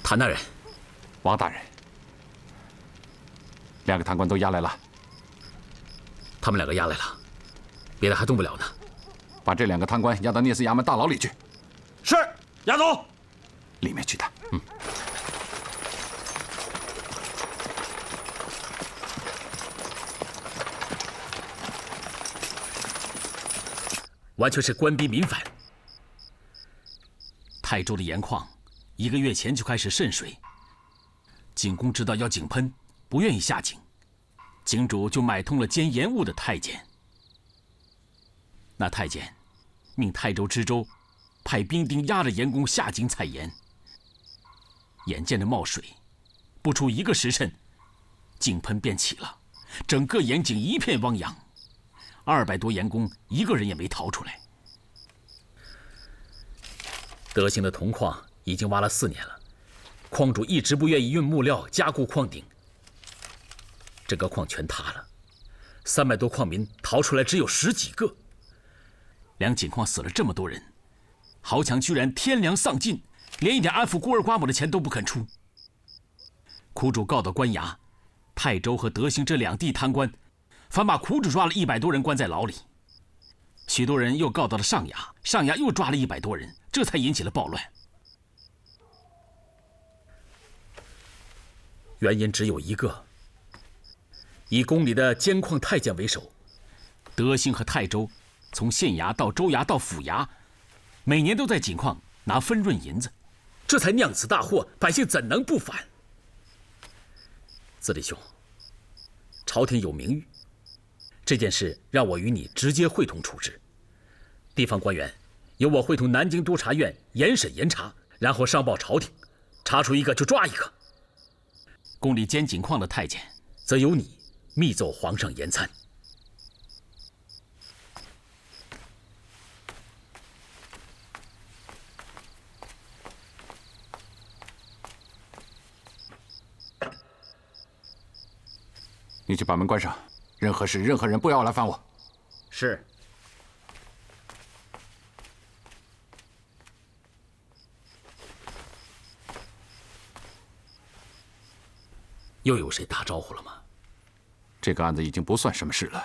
谭大人，王大人，两个贪官都押来了。他们两个押来了，别的还动不了呢。把这两个贪官押到聂司衙门大牢里去。是，押走。里面去的。完全是官逼民反。泰州的盐矿1个月前就开始渗水，井工知道要井喷，不愿意下井，井主就买通了监盐务的太监。那太监命泰州知州派兵丁押着盐工下井采盐。眼见着冒水，不出1个时辰，井喷便起了，整个盐井一片汪洋。200多盐工1个人也没逃出来。德兴的铜矿已经挖了4年了，矿主一直不愿意运木料加固矿顶，整个矿全塌了，300多矿民逃出来只有10几个。两井矿死了这么多人，豪强居然天良丧尽，连一点安抚孤儿寡母的钱都不肯出。苦主告到官衙，泰州和德兴这2地贪官反把苦主抓了100多人关在牢里，许多人又告到了上衙，上衙又抓了100多人，这才引起了暴乱。原因只有一个，以宫里的监矿太监为首，德兴和泰州从县衙到州衙到府衙，每年都在井矿拿分润银子，这才酿此大祸，百姓怎能不反？子弟兄，朝廷有名誉，这件事让我与你直接会同处置。地方官员由我会同南京督察院严审严查，然后上报朝廷，查出一个就抓一个。宫里监井矿的太监，则由你密奏皇上严参。你去把门关上，任何事、任何人不要来烦我。是。又有谁打招呼了吗？这个案子已经不算什么事了，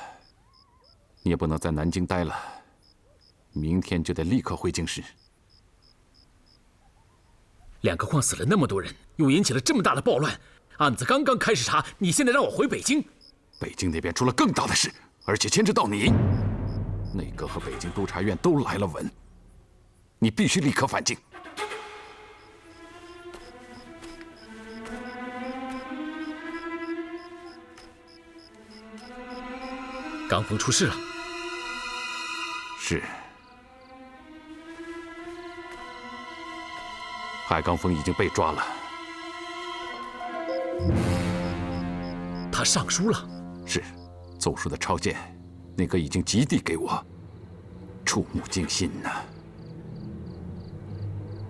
你也不能在南京待了，明天就得立刻回京师。2个矿死了那么多人，又引起了这么大的暴乱，案子刚刚开始查，你现在让我回北京？北京那边出了更大的事，而且牵扯到你。内阁和北京督察院都来了文，你必须立刻返京。刚峰出事了。是。海刚峰已经被抓了。他上书了。是，奏书的抄件，那个已经急递给我，触目惊心呐。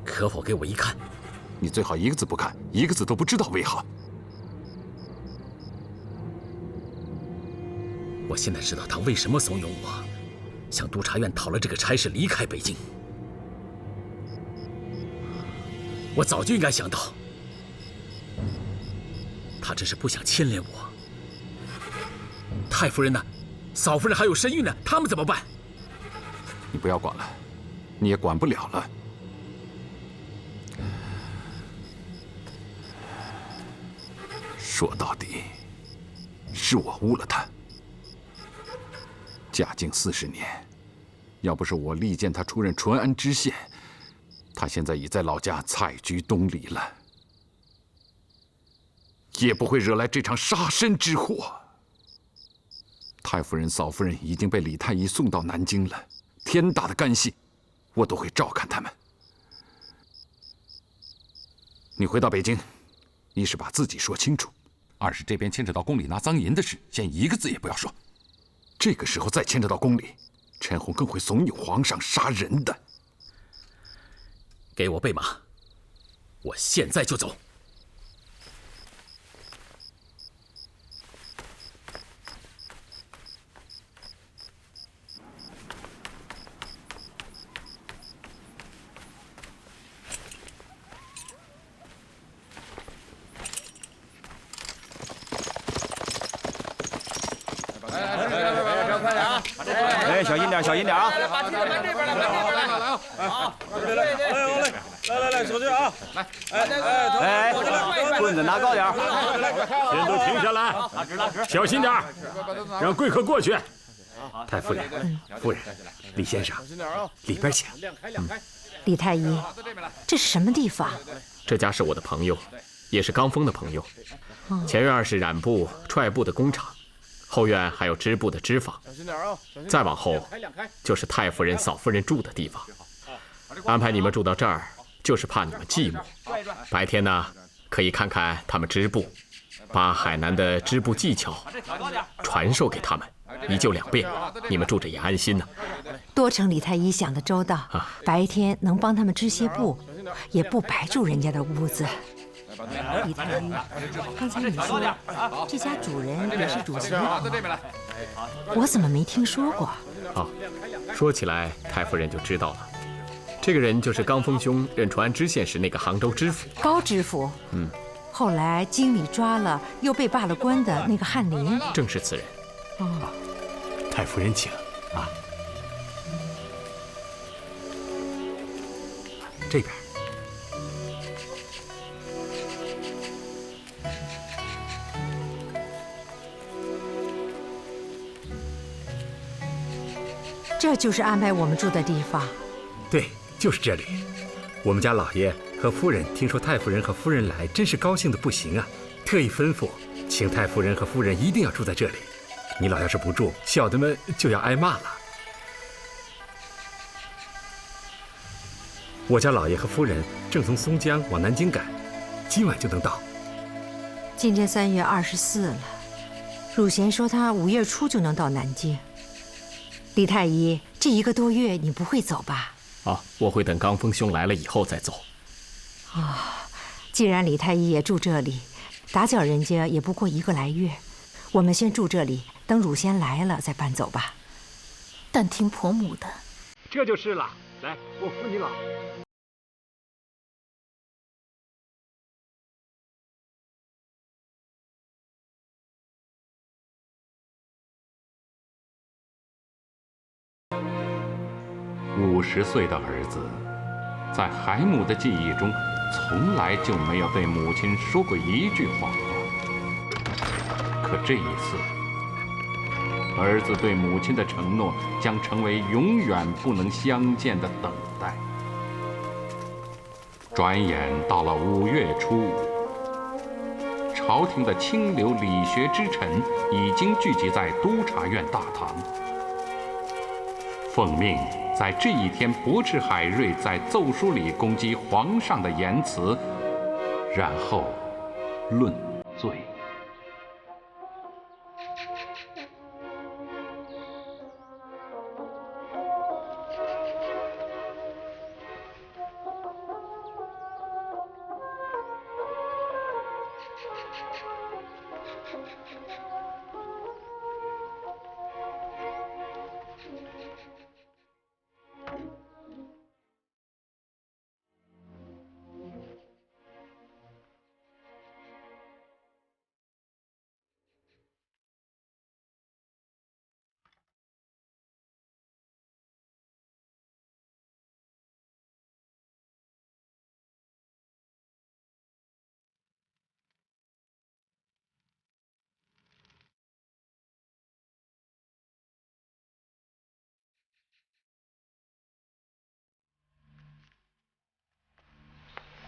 可否给我一看？你最好一个字不看，一个字都不知道为好。我现在知道他为什么怂恿我向督察院讨了这个差事，离开北京。我早就应该想到，他只是不想牵连我。太夫人呢？嫂夫人还有身孕呢，他们怎么办？你不要管了，你也管不了了。说到底，是我误了他。嘉靖40年，要不是我力荐他出任淳安知县，他现在已在老家采菊东篱了，也不会惹来这场杀身之祸。太夫人、嫂夫人已经被李太医送到南京了，天大的干系，我都会照看他们。你回到北京，一是把自己说清楚，二是这边牵扯到宫里拿赃银的事，先一个字也不要说。这个时候再牵扯到宫里，陈洪更会怂恿皇上杀人的。给我备马，我现在就走。哎，小心点，小心点啊！把梯子搬这边来，搬这边来。好，来，手劲啊！哎，棍子拿高点。先都停下来，小心点，让贵客过去。太夫人，夫人，李先生，里边请。李太医，这是什么地方？这家是我的朋友，也是刚峰的朋友。前院是染布、踹布的工厂，后院还有织布的织坊。再往后就是太夫人、嫂夫人住的地方。安排你们住到这儿，就是怕你们寂寞。白天呢，可以看看他们织布，把海南的织布技巧传授给他们，一旧两变，你们住着也安心呢。多承李太医想的周到，白天能帮他们织些布，也不白住人家的屋子。李太医，刚才你说这家主人也是主席，我怎么没听说过？说起来，太夫人就知道了。这个人就是刚峰兄任淳安知县时那个杭州知府高知府。后来经理抓了又被罢了官的那个翰林，正是此人。太夫人请啊，这边。这就是安排我们住的地方。对，就是这里。我们家老爷和夫人听说太夫人和夫人来，真是高兴的不行啊，特意吩咐，请太夫人和夫人一定要住在这里。你老要是不住，小的们就要挨骂了。我家老爷和夫人正从松江往南京赶，今晚就能到。今天3月24了，汝贤说他5月初就能到南京。李太医，这1个多月你不会走吧？我会等刚峰兄来了以后再走。既然李太医也住这里，打搅人家也不过1个来月，我们先住这里，等汝贤来了再搬走吧。但听婆母的。这就是了，来，我扶你老。50岁的儿子，在海母的记忆中，从来就没有对母亲说过一句谎话。可这一次，儿子对母亲的承诺将成为永远不能相见的等待。转眼到了5月初5，朝廷的清流理学之臣已经聚集在督察院大堂，奉命在这一天驳斥海瑞在奏书里攻击皇上的言辞，然后论罪。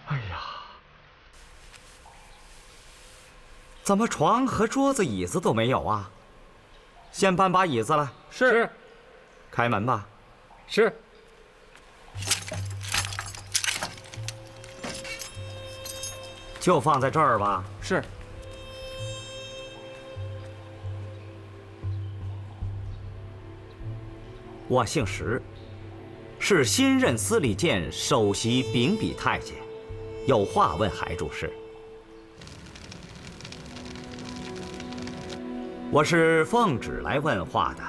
哎呀，怎么床和桌子、椅子都没有啊？先搬把椅子来。是。开门吧。是。就放在这儿吧。是。我姓石，是新任司礼监首席秉笔太监，有话问海主事。我是奉旨来问话的。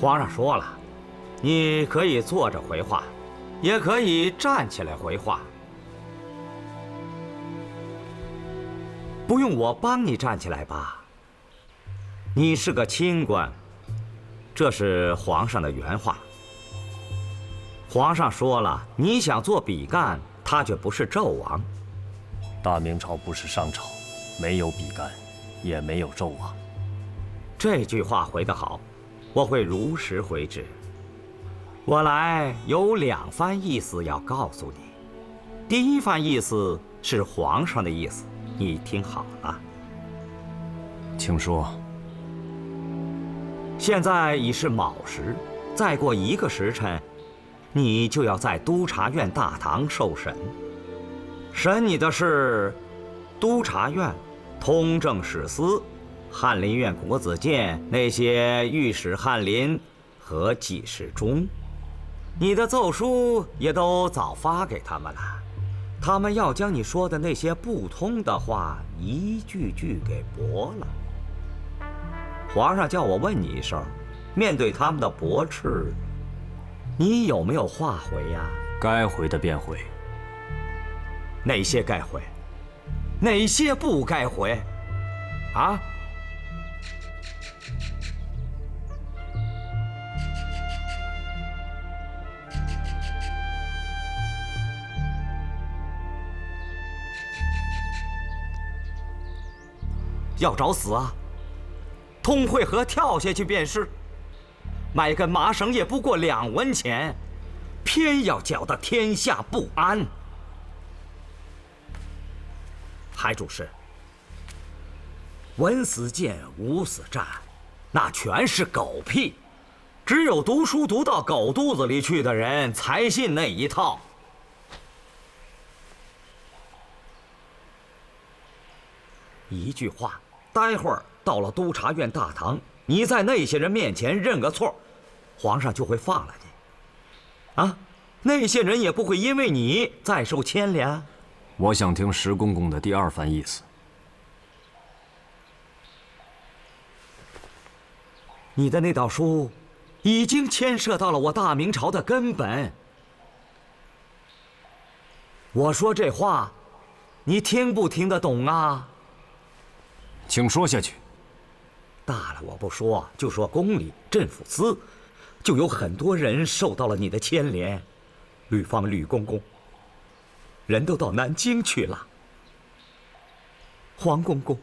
皇上说了，你可以坐着回话，也可以站起来回话。不用我帮你站起来吧？你是个清官，这是皇上的原话。皇上说了，你想做比干，他却不是纣王。大明朝不是商朝，没有比干，也没有纣王。这句话回得好，我会如实回之。我来有2番意思要告诉你。第一番意思是皇上的意思，你听好了。请说。现在已是卯时，再过1个时辰，你就要在督察院大堂受审。审你的是督察院、通政史司、翰林院国子监那些御史翰林和给事中。你的奏书也都早发给他们了，他们要将你说的那些不通的话一句句给驳了。皇上叫我问你一声，面对他们的驳斥，你有没有话回呀？该回的便回。哪些该回？哪些不该回？啊？要找死啊！通惠河跳下去便是，买根麻绳也不过2文钱，偏要搅得天下不安。海主事，文死谏，武死战，那全是狗屁，只有读书读到狗肚子里去的人才信那一套。一句话，待会儿到了督察院大堂，你在那些人面前认个错，皇上就会放了你。啊，那些人也不会因为你再受牵连。我想听石公公的第2番意思。你的那道书已经牵涉到了我大明朝的根本。我说这话，你听不听得懂啊？请说下去。大了我不说，就说宫里、镇抚司，就有很多人受到了你的牵连。吕方、吕公公，人都到南京去了。黄公公，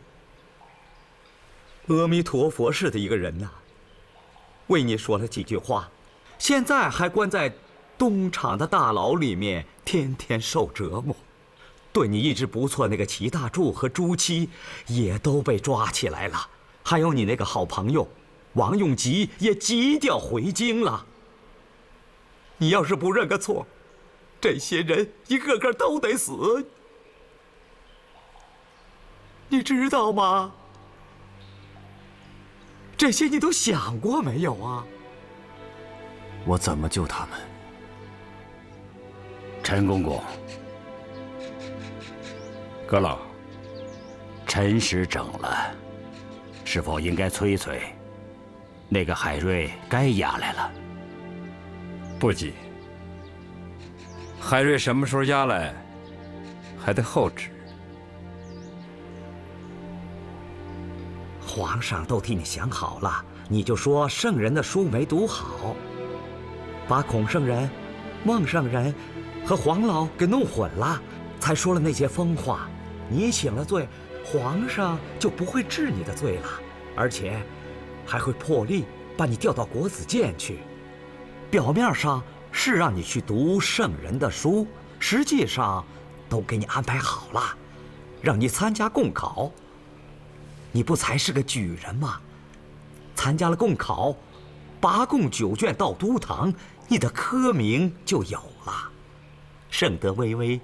阿弥陀佛似的一个人呐，为你说了几句话，现在还关在东厂的大牢里面，天天受折磨。对你一直不错那个齐大柱和朱七也都被抓起来了，还有你那个好朋友王永吉也急调回京了。你要是不认个错，这些人一个个都得死，你知道吗？这些你都想过没有啊？我怎么救他们？陈公公，阁老，辰时整了，是否应该催催？那个海瑞该押来了。不急，海瑞什么时候押来，还得后旨。皇上都替你想好了，你就说圣人的书没读好，把孔圣人、孟圣人和黄老给弄混了，才说了那些疯话。你请了罪，皇上就不会治你的罪了，而且还会破例把你调到国子监去。表面上是让你去读圣人的书，实际上都给你安排好了，让你参加贡考。你不才是个举人吗？参加了贡考，拔贡9卷到都堂，你的科名就有了。圣德巍巍，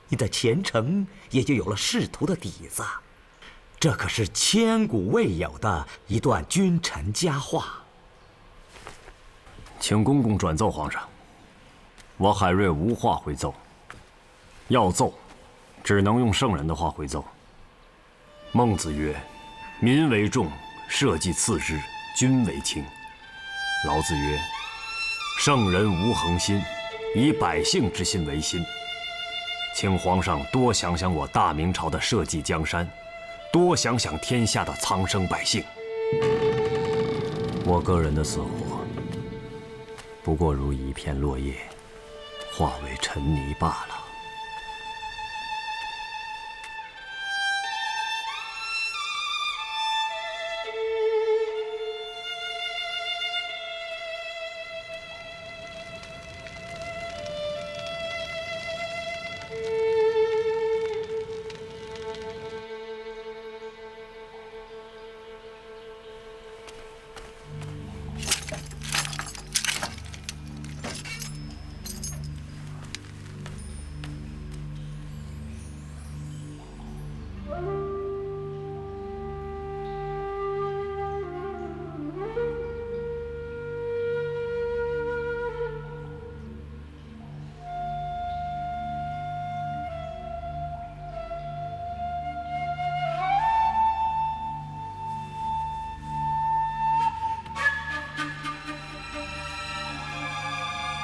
你的前程也就有了仕途的底子。这可是千古未有的一段君臣佳话。请公公转奏皇上，我海瑞无话回奏。要奏，只能用圣人的话回奏。孟子曰：“民为重，社稷次之，君为轻。”老子曰：“圣人无恒心，以百姓之心为心。”请皇上多想想我大明朝的社稷江山，多想想天下的苍生百姓，我个人的死活，不过如一片落叶，化为尘泥罢了。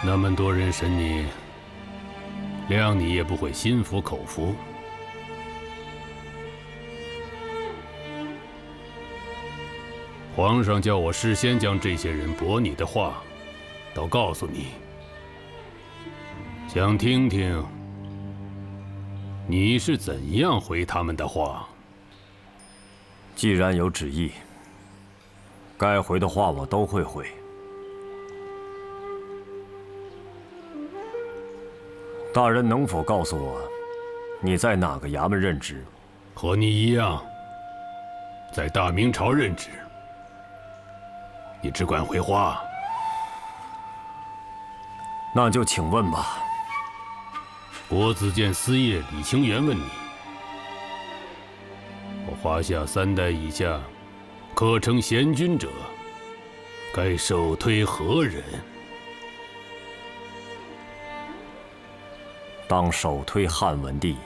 那么多人审你，谅你也不会心服口服。皇上叫我事先将这些人驳你的话都告诉你，想听听你是怎样回他们的话。既然有旨意，该回的话我都会回。大人能否告诉我，你在哪个衙门任职？和你一样，在大明朝任职。你只管回话。那就请问吧。国子监司业李清源问你：我华夏3代以下，可称贤君者，该首推何人？当首推汉文帝。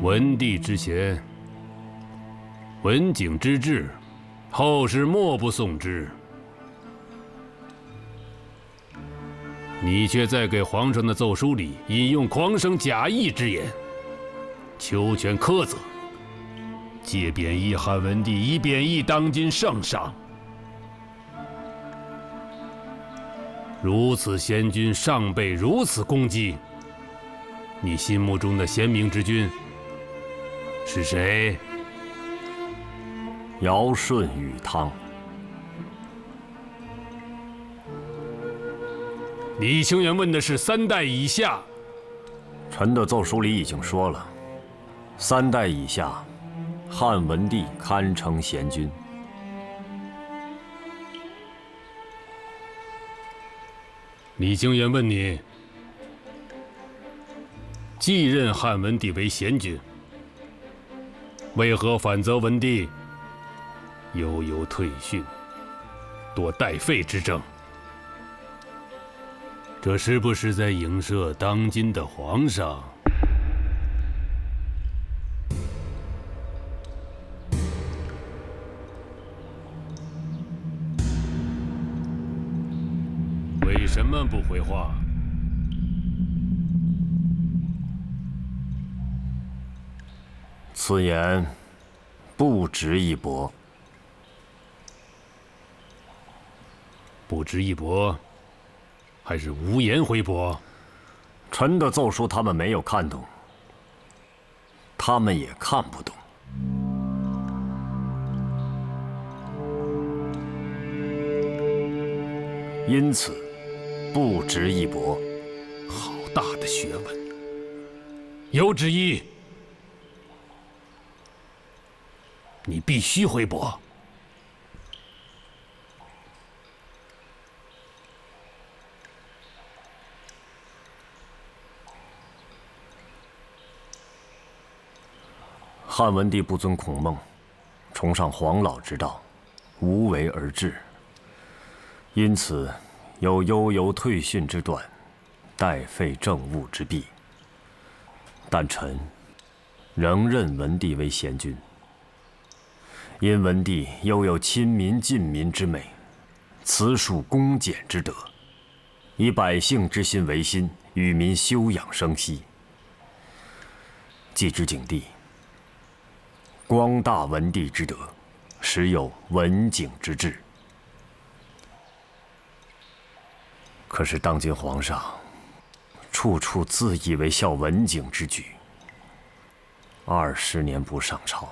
文帝之贤，文景之治，后世莫不颂之。你却在给皇上的奏书里引用狂生假意之言，求全苛责，借贬义汉文帝，以贬义当今圣上。如此贤君尚被如此攻击，你心目中的贤明之君是谁？尧舜禹汤。李清源问的是3代以下。臣的奏书里已经说了，3代以下，汉文帝堪称贤君。李清源问你，继任汉文帝为贤君，为何反责文帝悠悠退训，多代废之政？这是不是在影射当今的皇上？为什么不回话？此言不值一驳。不值一驳，还是无言回驳？臣的奏书他们没有看懂，他们也看不懂。因此，不值一驳。好大的学问！有旨意，你必须回驳。汉文帝不尊孔孟，崇尚黄老之道，无为而治，因此有悠游退训之断，代废政务之弊。但臣仍认文帝为贤君，因文帝又有亲民近民之美，慈恕恭俭之德，以百姓之心为心，与民休养生息。既知景帝，光大文帝之德，实有文景之治。可是当今皇上，处处自以为效文景之举。20年不上朝，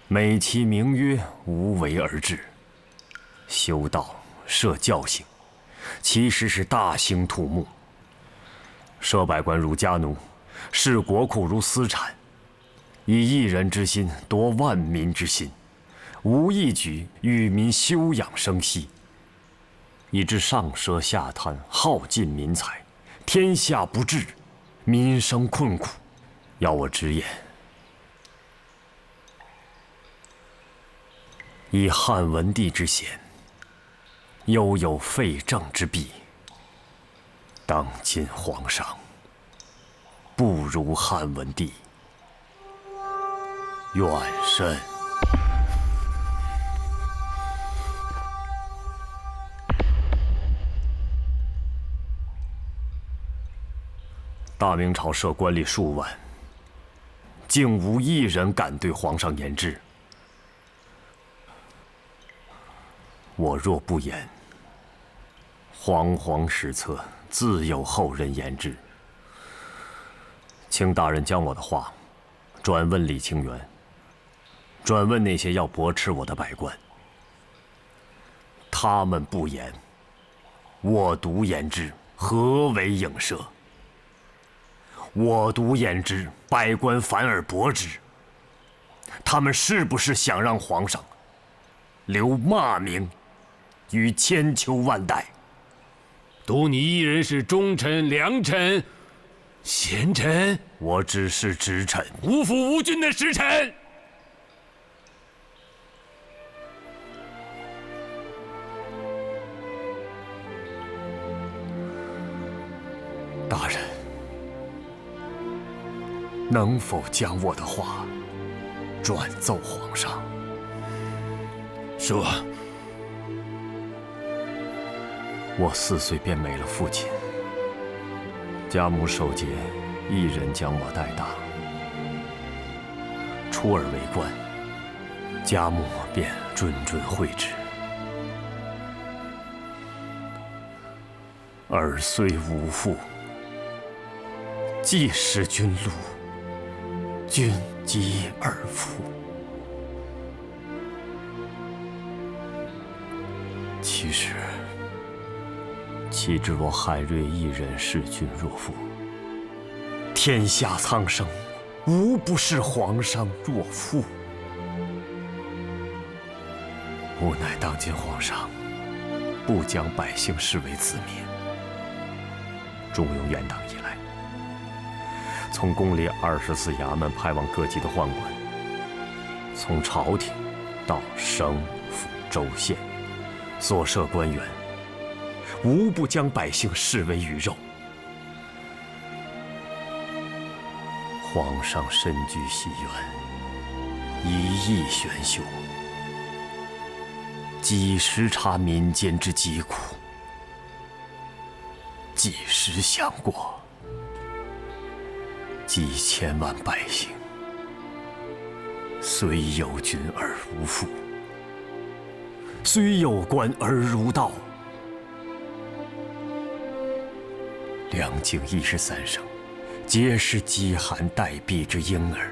美其名曰无为而治，修道设教行，其实是大兴土木。设百官如家奴，视国库如私产，以一人之心夺万民之心，无一举与民休养生息，以致上奢下贪，耗尽民财，天下不治，民生困苦。要我直言，以汉文帝之贤，犹有废政之弊。当今皇上不如汉文帝，远甚。大明朝设官吏数万，竟无一人敢对皇上言之。我若不言，煌煌史册自有后人言之。请大人将我的话转问李清源，转问那些要驳斥我的百官。他们不言，我独言之，何为影射？我独言之，百官反而驳之。他们是不是想让皇上留骂名于千秋万代？独你一人是忠臣、良臣、贤臣，我只是直臣，无父无君的实臣。大人，能否将我的话转奏皇上？说。我4岁便没了父亲，家母守节，一人将我带大。初尔为官，家母便谆谆诲之。儿虽无父，既识君禄，君及尔父。岂知我海瑞一人视君若父？天下苍生，无不视皇上若父。无奈当今皇上不将百姓视为子民。中庸元党以来，从宫里24衙门派往各级的宦官，从朝廷到省府州县，所设官员，无不将百姓视为鱼肉。皇上身居西苑，一意玄修，几时察民间之疾苦？几时想过几千万百姓虽有君而无父，虽有官而如盗。两京13省，皆是饥寒待毙之婴儿，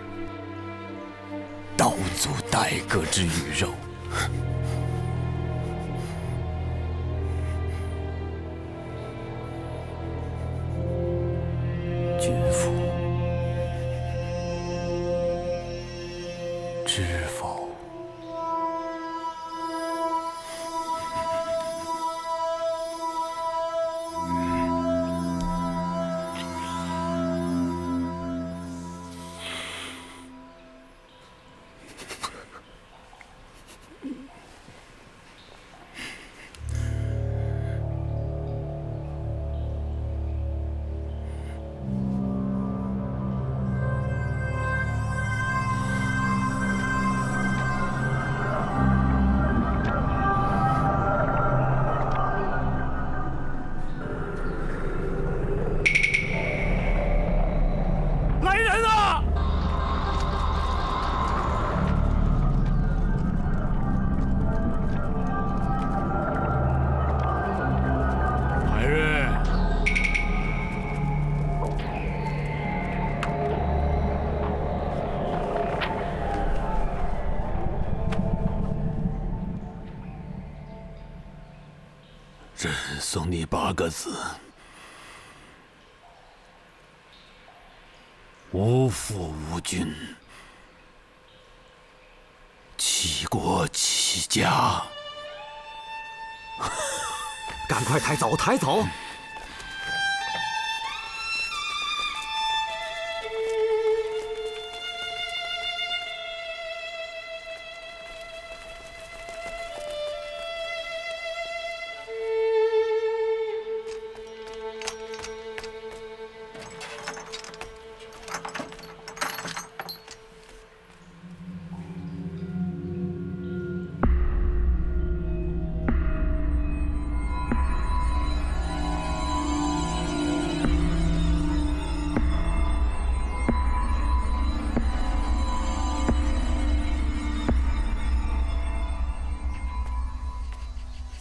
刀俎待割之鱼肉。君父知否？海瑞，朕送你8个字：无父无君，弃国弃家。赶快抬走，抬走！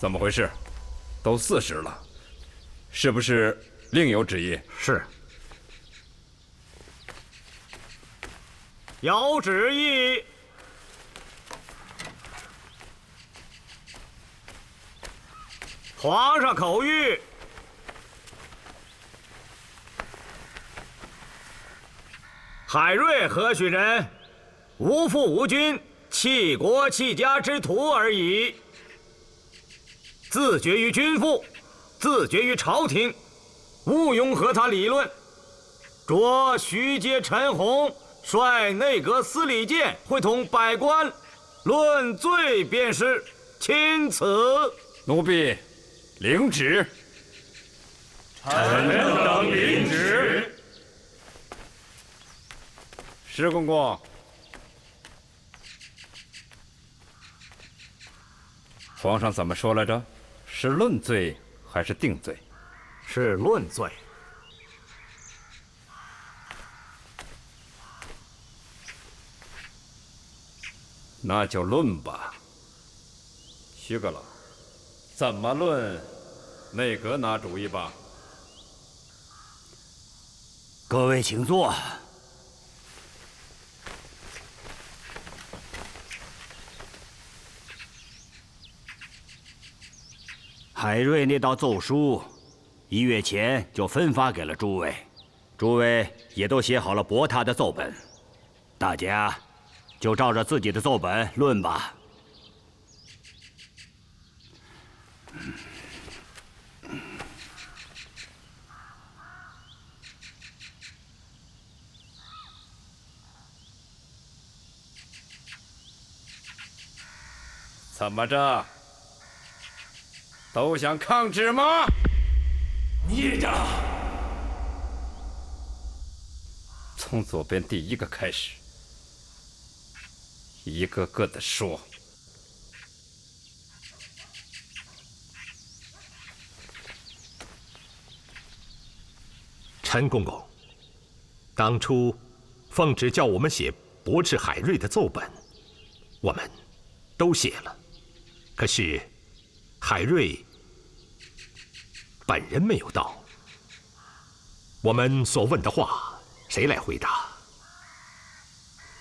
怎么回事？都4时了，是不是另有旨意？是。有旨意。皇上口谕：海瑞何许人？无父无君，弃国弃家之徒而已。自绝于君父，自绝于朝廷，毋庸和他理论。着徐阶、陈洪率内阁司礼监会同百官论罪便是，钦此。奴婢领旨。臣等领旨。石公公，皇上怎么说来着？是论罪还是定罪？是论罪。那就论吧。徐阁老，怎么论？内阁拿主意吧。各位请坐。海瑞那道奏书，1月前就分发给了诸位，诸位也都写好了驳他的奏本，大家就照着自己的奏本论吧。怎么着？都想抗旨吗？孽障！从左边第1个开始，一个个的说。陈公公，当初奉旨叫我们写驳斥海瑞的奏本，我们都写了，可是海瑞本人没有到，我们所问的话，谁来回答？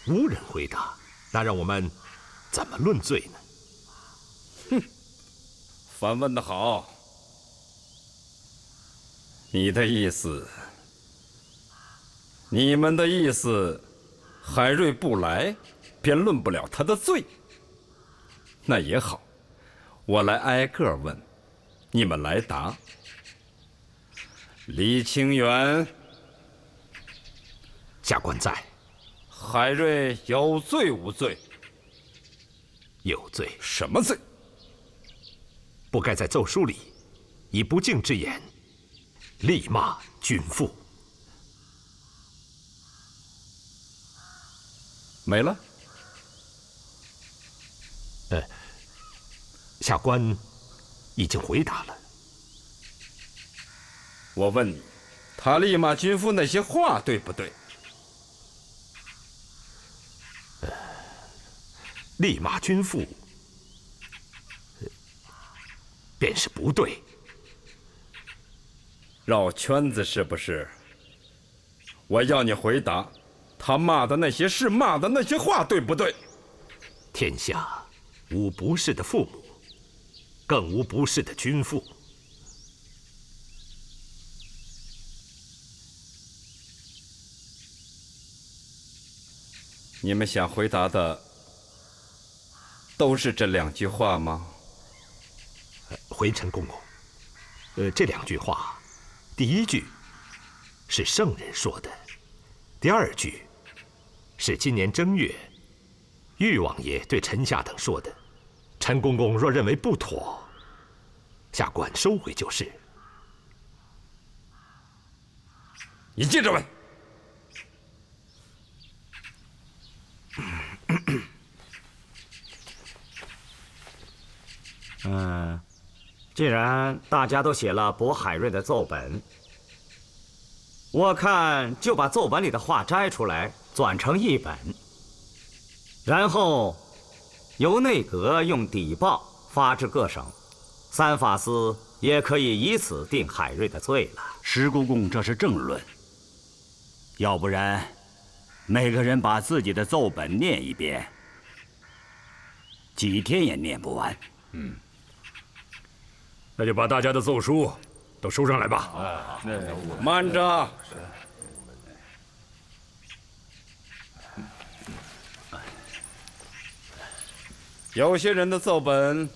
无人回答，那让我们怎么论罪呢？哼，反问得好。你的意思，你们的意思，海瑞不来，便论不了他的罪。那也好，我来挨个问，你们来答。李清远，下官在。海瑞有罪无罪？有罪。什么罪？不该在奏书里以不敬之言力骂君父。没了。下官已经回答了。我问你，他力骂君父那些话对不对？力骂君父，便是不对。绕圈子是不是？我要你回答，他骂的那些是骂的那些话，对不对？天下无不是的父母，更无不是的君父。你们想回答的都是这2句话吗？回陈公公，这2句话，第1句是圣人说的，第2句是今年正月裕王爷对臣下等说的。陈公公若认为不妥，下官收回就是。你接着问。既然大家都写了博海瑞的奏本，我看就把奏本里的话摘出来，纂成1本，然后由内阁用底报发至各省，3法司也可以以此定海瑞的罪了。石公公，这是正论。要不然，每个人把自己的奏本念1遍，几天也念不完。那就把大家的奏书都收上来吧。慢着。有些人的奏本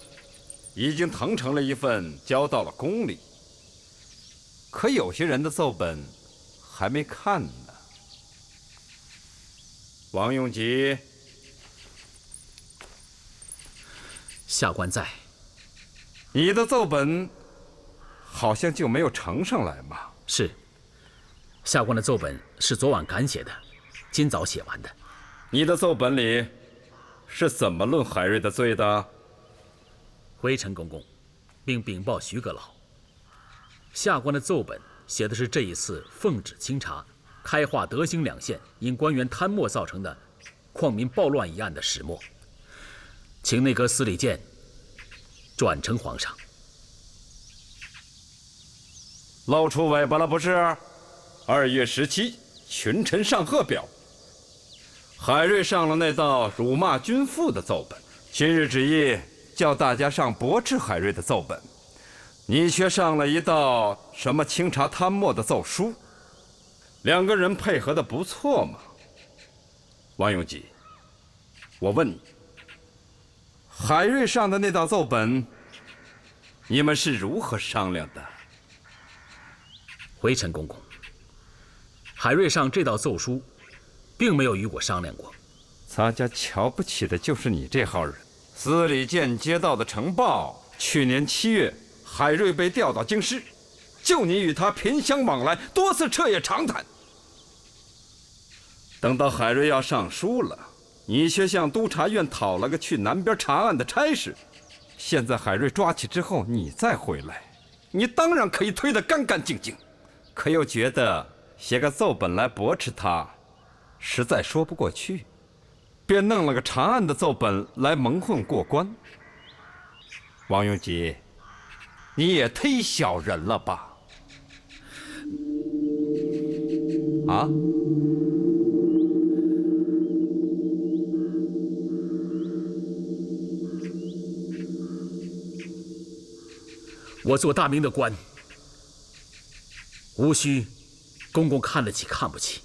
已经誊成了1份，交到了宫里，可有些人的奏本还没看呢。王永吉，下官在。你的奏本好像就没有呈上来嘛？是，下官的奏本是昨晚赶写的，今早写完的。你的奏本里是怎么论海瑞的罪的？回陈公公，并禀报徐阁老，下官的奏本写的是这一次奉旨清查开化、德兴2县因官员贪墨造成的矿民暴乱一案的始末，请内阁司礼监转呈皇上。露出尾巴了不是？2月17，群臣上贺表，海瑞上了那道辱骂君父的奏本，今日旨意叫大家上驳斥海瑞的奏本，你却上了一道什么清查贪墨的奏书，2个人配合的不错嘛。王永吉，我问你，海瑞上的那道奏本，你们是如何商量的？回陈公公，海瑞上这道奏书，并没有与我商量过。咱家瞧不起的就是你这号人。司礼监接到的呈报，去年7月，海瑞被调到京师，就你与他频相往来，多次彻夜长谈。等到海瑞要上书了，你却向督察院讨了个去南边查案的差事。现在海瑞抓起之后，你再回来，你当然可以推得干干净净，可又觉得写个奏本来驳斥他，实在说不过去，便弄了个查案的奏本来蒙混过关。王永吉，你也忒小人了吧？啊？我做大明的官，无需公公看得起看不起。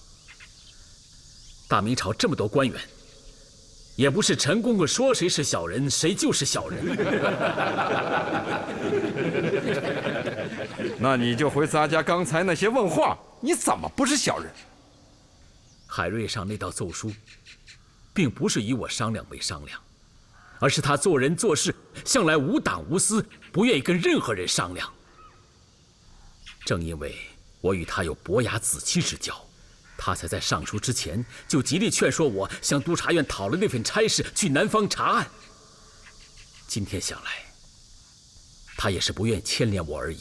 大明朝这么多官员，也不是陈公公说谁是小人，谁就是小人。那你就回咱家刚才那些问话，你怎么不是小人？海瑞上那道奏书，并不是与我商量没商量，而是他做人做事向来无党无私，不愿意跟任何人商量。正因为我与他有伯牙子期之交，他才在上书之前就极力劝说我向督察院讨了那份差事，去南方查案。今天想来，他也是不愿牵连我而已。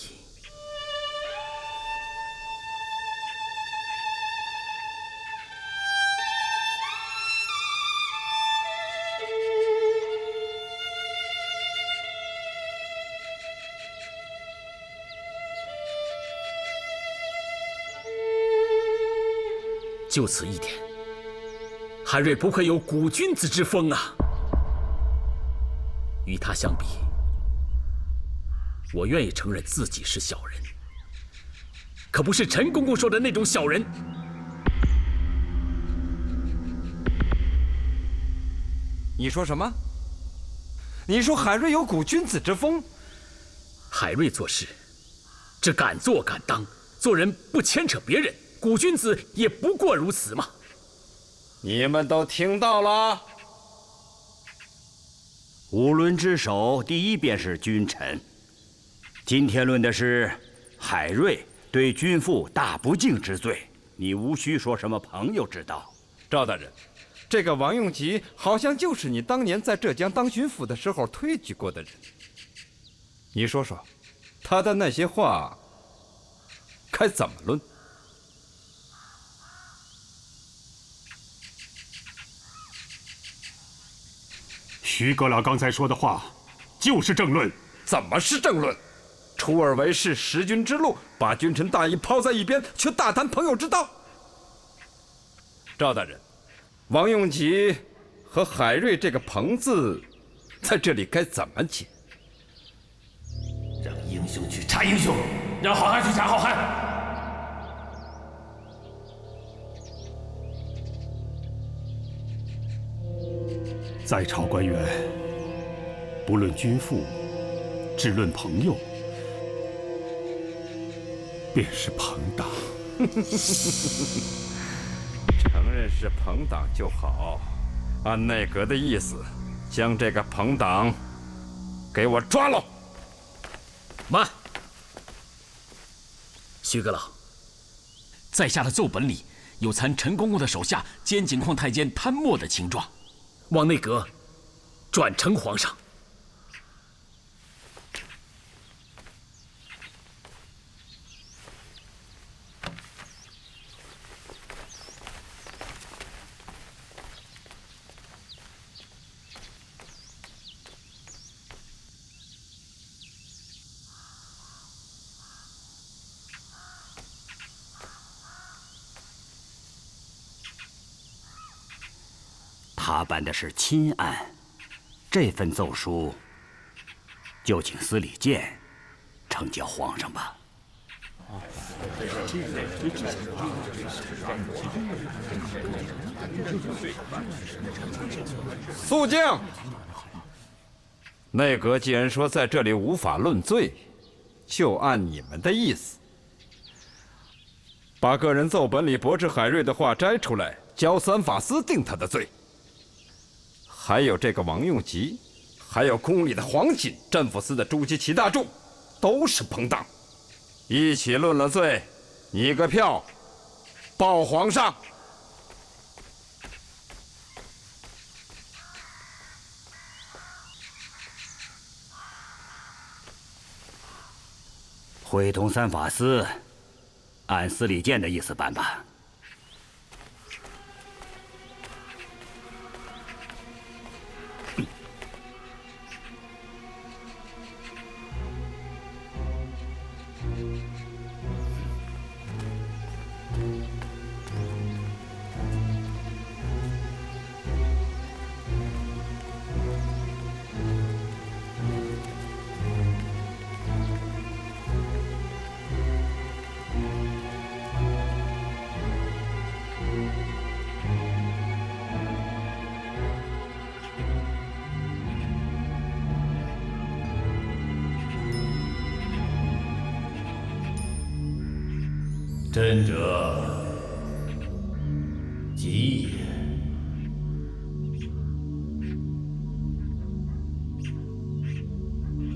就此一点，海瑞不愧有古君子之风啊！与他相比，我愿意承认自己是小人，可不是陈公公说的那种小人。你说什么？你说海瑞有古君子之风？海瑞做事，只敢做敢当，做人不牵扯别人，古君子也不过如此嘛。你们都听到了？五伦之首，第一便是君臣。今天论的是海瑞对君父大不敬之罪，你无需说什么朋友之道。赵大人，这个王用吉好像就是你当年在浙江当巡抚的时候推举过的人。你说说，他的那些话该怎么论？徐阁老刚才说的话，就是政论。怎么是政论？出尔为是，识君之路，把君臣大义抛在一边，却大谈朋友之道。赵大人，王用吉和海瑞这个“朋”字，在这里该怎么解？让英雄去查英雄，让好汉去查好汉。在朝官员，不论君父，只论朋友，便是朋党。承认是朋党就好。按内阁的意思，将这个朋党给我抓喽！慢，徐阁老，在下的奏本里有参陈公公的手下监景况太监贪墨的情状，望内阁转呈皇上。他办的是亲案，这份奏书就请司礼监呈交皇上吧。肃静！内阁既然说在这里无法论罪，就按你们的意思，把个人奏本里驳斥海瑞的话摘出来，交三法司定他的罪。还有这个王用吉，还有宫里的黄锦、镇抚司的朱祁、齐大柱，都是朋党，一起论了罪，拟个票，报皇上。会同三法司，按司礼监的意思办吧。真者，吉也。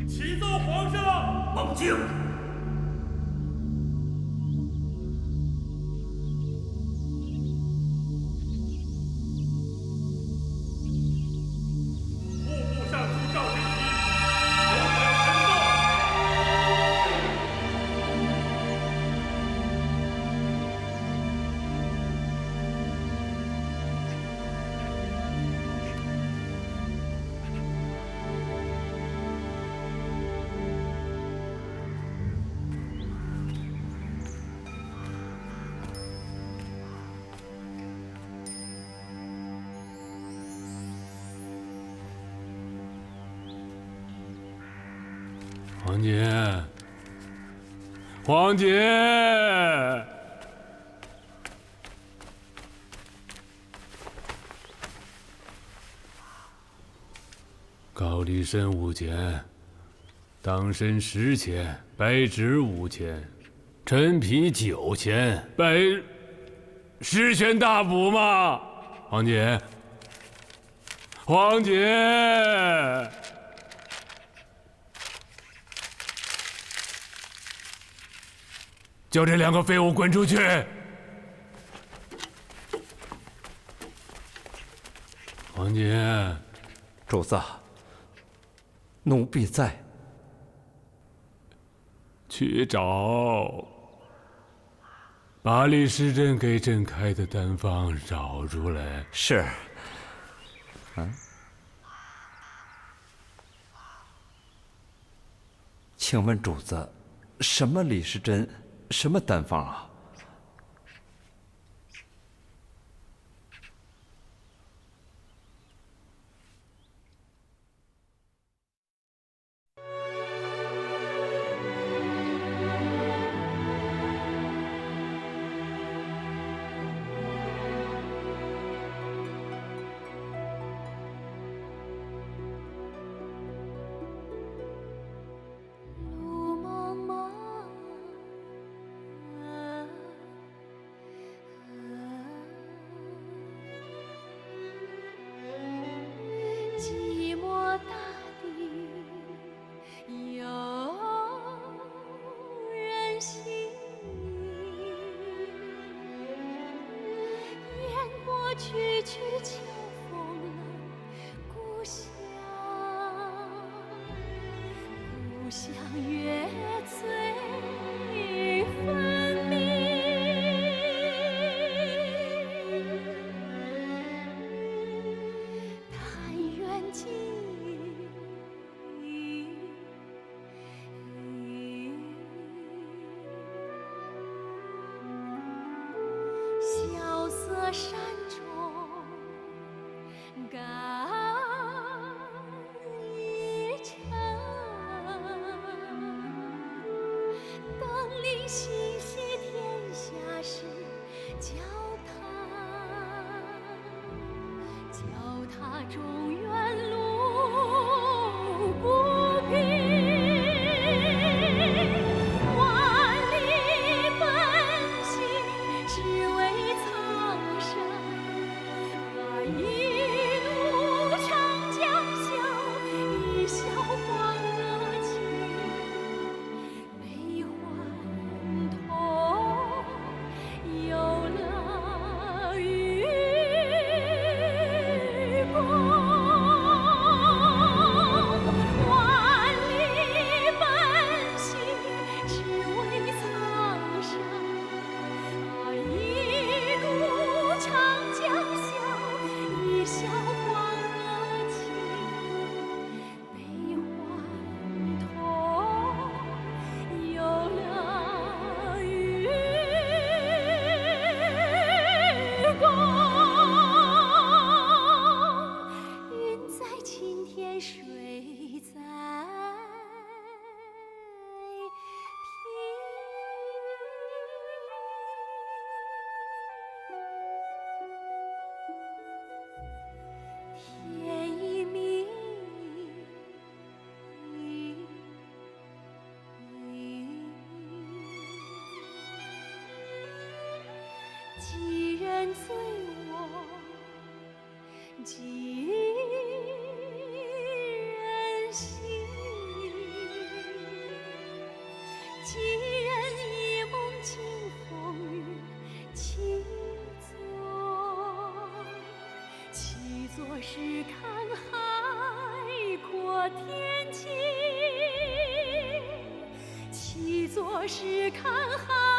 启奏皇上！猛敬。皇姐，皇姐。高丽参5钱，党参10钱，白芷5钱，陈皮9钱，10全大补嘛，皇姐，皇姐。叫这2个废物滚出去！皇姐，主子，奴婢在。去找把李时珍给朕开的单方找出来。是。请问主子，什么李时珍，什么单方啊？去去秋风冷，故乡，故乡月醉分明。但愿记萧瑟山中。感一程，登临心系天下事，脚踏中原路不平，万里奔行，只为苍生。一路长江笑，一笑黄河清。悲欢痛，有乐与共。万里奔行，只为苍生。一路长江笑。一笑黄河清，悲欢痛，有乐与共。云在青天，水在天一明，几人醉卧，几人醒，几人一梦惊风雨，起坐时看海阔天晴，起坐时看海。